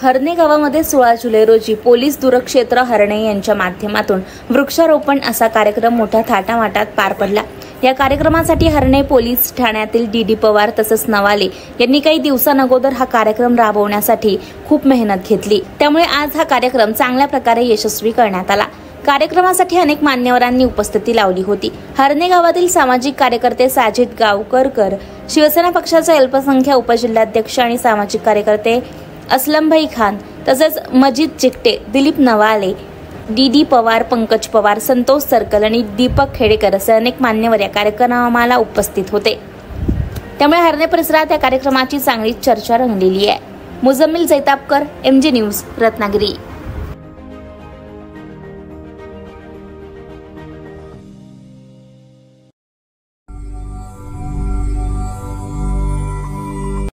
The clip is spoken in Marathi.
हरणे गावामध्ये 16 जुलै रोजी पोलीस दूरक्षेत्र हरणे यांच्या माध्यमातून वृक्षारोपण असा कार्यक्रम मोठ्या थाटामाटात पार पडला। या कार्यक्रमासाठी हरणे पोलीस ठाण्यातील डी पवार तसंच नवाले यांनी काही दिवसांअगोदर हा कार्यक्रम राबवण्यासाठी खूप मेहनत घेतली। त्यामुळे आज हा कार्यक्रम चांगल्या प्रकारे यशस्वी करण्यात आला। कार्यक्रमासाठी अनेक मान्यवरांनी उपस्थिती लावली होती। हरणे गावातील सामाजिक कार्यकर्ते साजिद गावकरकर, शिवसेना पक्षाचे अल्पसंख्याक उपजिल्हाध्यक्ष आणि सामाजिक कार्यकर्ते असलमभाई खान तसेच मजीद चिकटे, दिलीप नवाले, डी पवार, पंकज पवार, संतोष सर्कल आणि दीपक खेडेकर असे अनेक मान्यवर या कार्यक्रमाला उपस्थित होते। त्यामुळे हरणे परिसरात या कार्यक्रमाची चांगली चर्चा रंगलेली आहे। Muzammil Jaitapkar, MG news, Ratnagiri.